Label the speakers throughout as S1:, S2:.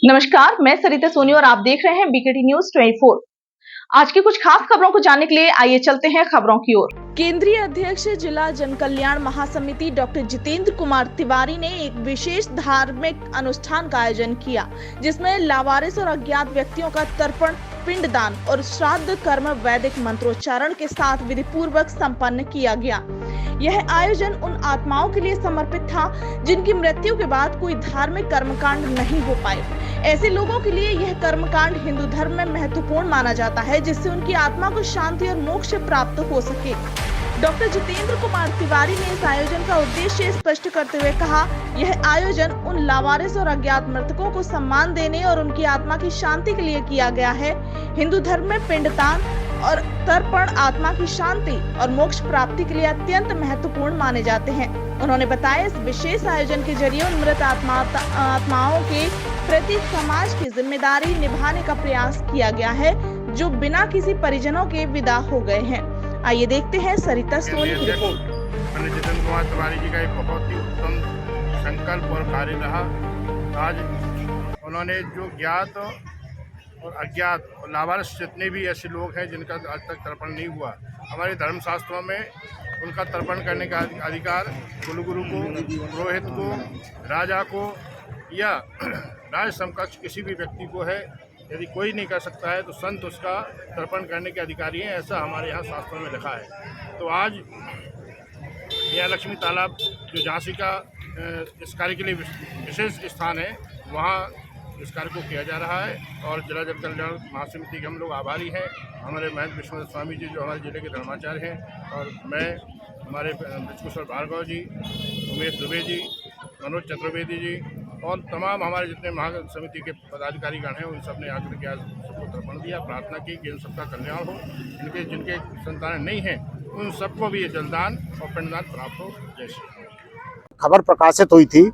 S1: नमस्कार, मैं सरिता सोनी और आप देख रहे हैं बीकेटी न्यूज 24। आज की कुछ खास खबरों को जानने के लिए आइए चलते हैं खबरों की ओर। केंद्रीय अध्यक्ष जिला जन कल्याण महासमिति डॉक्टर जितेंद्र कुमार तिवारी ने एक विशेष धार्मिक अनुष्ठान का आयोजन किया, जिसमें लावारिस और अज्ञात व्यक्तियों का तर्पण, पिंडदान और श्राद्ध कर्म वैदिक मंत्रोच्चारण के साथ विधि पूर्वक संपन्न किया गया। यह आयोजन उन आत्माओं के लिए समर्पित था जिनकी मृत्यु के बाद कोई धार्मिक कर्मकांड नहीं हो पाए। ऐसे लोगों के लिए यह कर्मकांड हिंदू धर्म में महत्वपूर्ण माना जाता है, जिससे उनकी आत्मा को शांति और मोक्ष प्राप्त हो सके। डॉक्टर जितेंद्र कुमार तिवारी ने इस आयोजन का उद्देश्य स्पष्ट करते हुए कहा, यह आयोजन उन लावारिस और अज्ञात मृतकों को सम्मान देने और उनकी आत्मा की शांति के लिए किया गया है। हिंदू धर्म में पिंडदान और तर्पण आत्मा की शांति और मोक्ष प्राप्ति के लिए अत्यंत महत्वपूर्ण माने जाते हैं। उन्होंने बताया, इस विशेष आयोजन के जरिए उन मृत आत्माओं के प्रति समाज की जिम्मेदारी निभाने का प्रयास किया गया है, जो बिना किसी परिजनों के विदा हो गए हैं। आइए देखते हैं सरिता सोनी की रिपोर्ट।
S2: जितेंद्र कुमार तिवारी जी का एक बहुत ही उत्तम संकल्प और कार्य रहा। आज उन्होंने जो ज्ञात और अज्ञात और लावारिस जितने भी ऐसे लोग हैं जिनका आज तक तर्पण नहीं हुआ, हमारे धर्मशास्त्रों में उनका तर्पण करने का अधिकार कुलगुरु को, पुरोहित को, राजा को या राज समकक्ष किसी भी व्यक्ति को है। यदि कोई नहीं कर सकता है तो संत उसका तर्पण करने के अधिकारी हैं, ऐसा हमारे यहाँ शास्त्रों में लिखा है। तो आज यह लक्ष्मी तालाब जो झांसी का इस कार्य के लिए विशेष स्थान है, वहाँ इस कार्य को किया जा रहा है और जिला जन कल्याण महासमिति के हम लोग आभारी हैं। हमारे महंत विश्वनाथ स्वामी जी जो हमारे जिले के धर्माचार्य हैं, और मैं, हमारे बृजकिशोर भार्गव जी, उमेश दुबे जी, मनोज चतुर्वेदी जी और तमाम हमारे जितने महासमिति के पदाधिकारीगण हैं, उन सब ने आकर के आज सबको तर्पण दिया, प्रार्थना की कि इन सबका कल्याण हो। जिनके संतान नहीं हैं उन सबको भी ये जलदान और पिंडदान प्राप्त हो। जय श्री।
S3: खबर प्रकाशित हुई थी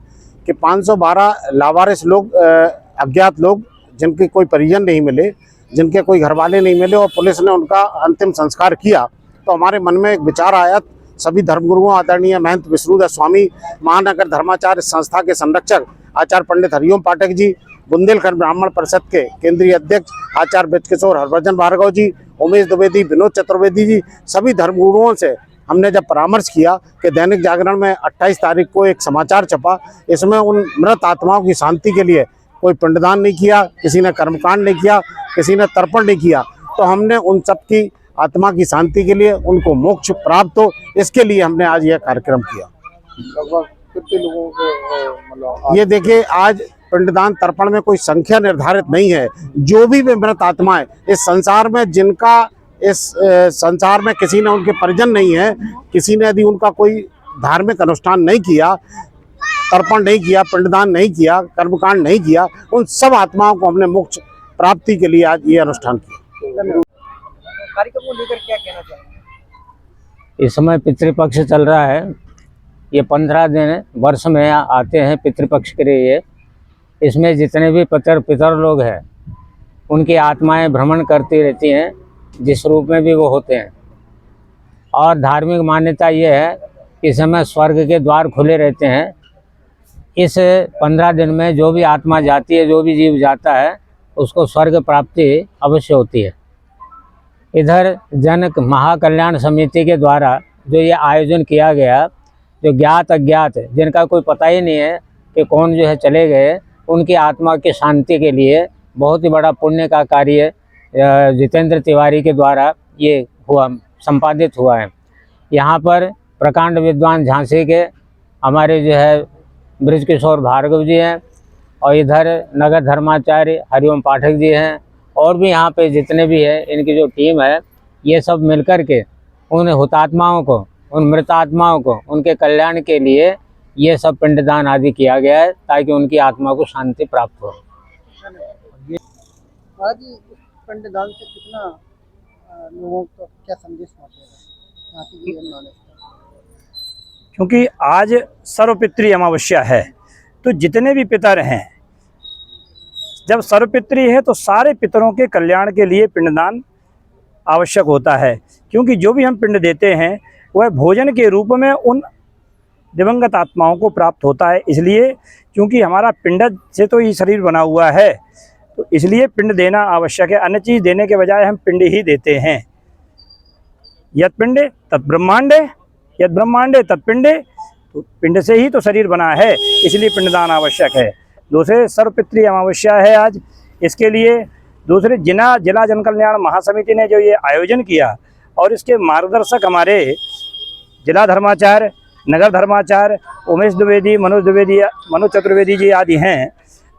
S3: कि 512 लावारिस लोग, अज्ञात लोग, जिनके कोई परिजन नहीं मिले, जिनके कोई घरवाले नहीं मिले और पुलिस ने उनका अंतिम संस्कार किया, तो हमारे मन में एक विचार आया। सभी धर्मगुरुओं आदरणीय महंत विष्णुदास स्वामी, महानगर धर्माचार्य संस्था के संरक्षक आचार्य पंडित हरिओम पाठक जी, बुंदेलखंड ब्राह्मण परिषद के केंद्रीय अध्यक्ष आचार्य बृजकिशोर हरभजन भार्गव जी, उमेश द्विवेदी, विनोद चतुर्वेदी जी, सभी धर्मगुरुओं से हमने जब परामर्श किया कि दैनिक जागरण में 28 तारीख को एक समाचार छपा, इसमें उन मृत आत्माओं की शांति के लिए कोई पिंडदान नहीं किया, किसी ने कर्मकांड नहीं किया, किसी ने तर्पण नहीं किया, तो हमने उन सब की आत्मा की शांति के लिए, उनको मोक्ष प्राप्त हो, इसके लिए हमने आज यह कार्यक्रम किया।
S4: लगभग कितने लोगों को मतलब
S3: ये देखिए, आज पिंडदान तर्पण में कोई संख्या निर्धारित नहीं है। जो भी मृत आत्माएं इस संसार में, जिनका इस संसार में किसी ने उनके परिजन नहीं है, किसी ने यदि उनका कोई धार्मिक अनुष्ठान नहीं किया, तर्पण नहीं किया, पिंडदान नहीं किया, कर्मकांड नहीं किया, उन सब आत्माओं को हमने मोक्ष प्राप्ति के लिए आज ये अनुष्ठान किया।
S4: कार्यक्रम को लेकर क्या कहना चाहेंगे?
S5: इस समय पितृपक्ष चल रहा है। ये 15 दिन वर्ष में आते हैं पितृपक्ष के लिए। इसमें जितने भी पितर लोग हैं, उनकी आत्माएं भ्रमण करती रहती हैं, जिस रूप में भी वो होते हैं। और धार्मिक मान्यता ये है कि इस समय स्वर्ग के द्वार खुले रहते हैं। इस 15 दिन में जो भी आत्मा जाती है, जो भी जीव जाता है, उसको स्वर्ग प्राप्ति अवश्य होती है। इधर जन महाकल्याण समिति के द्वारा जो ये आयोजन किया गया, जो ज्ञात अज्ञात जिनका कोई पता ही नहीं है कि कौन जो है चले गए, उनकी आत्मा की शांति के लिए बहुत ही बड़ा पुण्य का कार्य जितेंद्र तिवारी के द्वारा ये हुआ, संपादित हुआ है। यहाँ पर प्रकांड विद्वान झांसी के हमारे जो है बृजकिशोर भार्गव जी हैं, और इधर नगर धर्माचार्य हरिओम पाठक जी हैं, और भी यहाँ पे जितने भी है, इनकी जो टीम है, ये सब मिलकर के उन हुतात्माओं को, उन मृत आत्माओं को, उनके कल्याण के लिए ये सब पिंडदान आदि किया गया है, ताकि उनकी आत्मा को शांति प्राप्त हो।
S4: आज पिंडदान से कितना लोगों को क्या संदेश पहुंचेगा?
S6: क्योंकि आज सर्वपितृ अमावस्या है, तो जितने भी पितर हैं, जब सर्वपितृ है तो सारे पितरों के कल्याण के लिए पिंडदान आवश्यक होता है। क्योंकि जो भी हम पिंड देते हैं वह भोजन के रूप में उन दिवंगत आत्माओं को प्राप्त होता है। इसलिए क्योंकि हमारा पिंड से तो ये शरीर बना हुआ है, तो इसलिए पिंड देना आवश्यक है। अन्य चीज़ देने के बजाय हम पिंड ही देते हैं। यद पिंडे तत् ब्रह्मांडे, यद ब्रह्मांडे तत् पिंडे, तो पिंड से ही तो शरीर बना है, इसलिए पिंडदान आवश्यक है। दूसरे सर्वपितृ अमावस्या है आज। इसके लिए दूसरे जिला जन कल्याण महासमिति ने जो ये आयोजन किया और इसके मार्गदर्शक हमारे जिला धर्माचार्य, नगर धर्माचार्य उमेश द्विवेदी, मनोज चतुर्वेदी जी आदि हैं,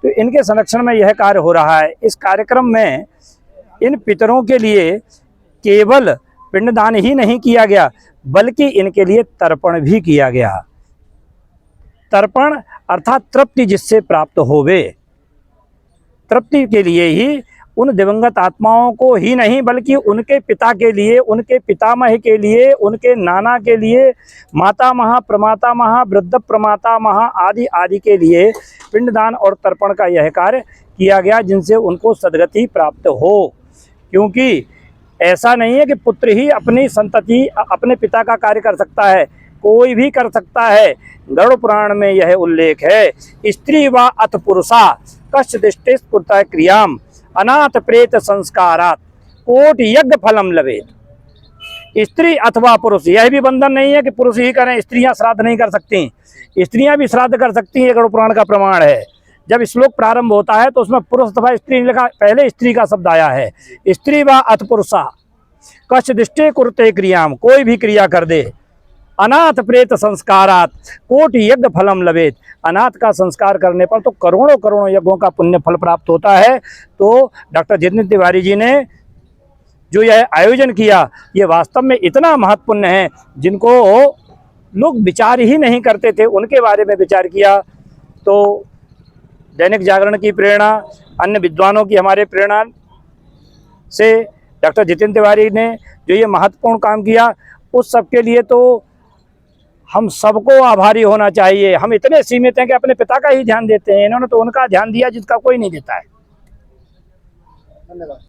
S6: तो इनके संरक्षण में यह कार्य हो रहा है। इस कार्यक्रम में इन पितरों के लिए केवल पिंडदान ही नहीं किया गया, बल्कि इनके लिए तर्पण भी किया गया। तर्पण अर्थात तृप्ति जिससे प्राप्त होवे, तृप्ति के लिए ही उन दिवंगत आत्माओं को ही नहीं बल्कि उनके पिता के लिए, उनके पितामह के लिए, उनके नाना के लिए, माता महा, प्रमाता महा, वृद्ध प्रमाता महा आदि आदि के लिए पिंडदान और तर्पण का यह कार्य किया गया, जिनसे उनको सद्गति प्राप्त हो। क्योंकि ऐसा नहीं है कि पुत्र ही अपनी संतति अपने पिता का कार्य कर सकता है, कोई भी कर सकता है। गरुड़ पुराण में यह उल्लेख है, स्त्री व अथ पुरुषा कश्च दिष्टे स्फुरता क्रियाम अनाथ प्रेत संस्कारात कोट यज्ञ फलम लवेत। स्त्री अथवा पुरुष, यह भी बंधन नहीं है कि पुरुष ही करें, स्त्रियां श्राद्ध नहीं कर सकती, स्त्रियां भी श्राद्ध कर सकती हैं। गरुड़ पुराण का प्रमाण है। जब श्लोक प्रारंभ होता है तो उसमें पुरुष अथवा स्त्री लिखा, पहले स्त्री का शब्द आया है। स्त्री व अथ पुरुषा कश्च दिष्टे कुरुते क्रियाम, कोई भी क्रिया कर दे। अनाथ प्रेत संस्कारात कोटि यज्ञ फलम लवेत, अनाथ का संस्कार करने पर तो करोड़ों करोड़ों यज्ञों का पुण्य फल प्राप्त होता है। तो डॉक्टर जितेंद्र तिवारी जी ने जो यह आयोजन किया, ये वास्तव में इतना महत्वपूर्ण है, जिनको लोग विचार ही नहीं करते थे, उनके बारे में विचार किया। तो दैनिक जागरण की प्रेरणा, अन्य विद्वानों की हमारे प्रेरणा से डॉक्टर जितेंद्र तिवारी ने जो ये महत्वपूर्ण काम किया, उस सब के लिए तो हम सबको आभारी होना चाहिए। हम इतने सीमित हैं कि अपने पिता का ही ध्यान देते हैं, इन्होंने तो उनका ध्यान दिया जिसका कोई नहीं देता है।
S4: धन्यवाद।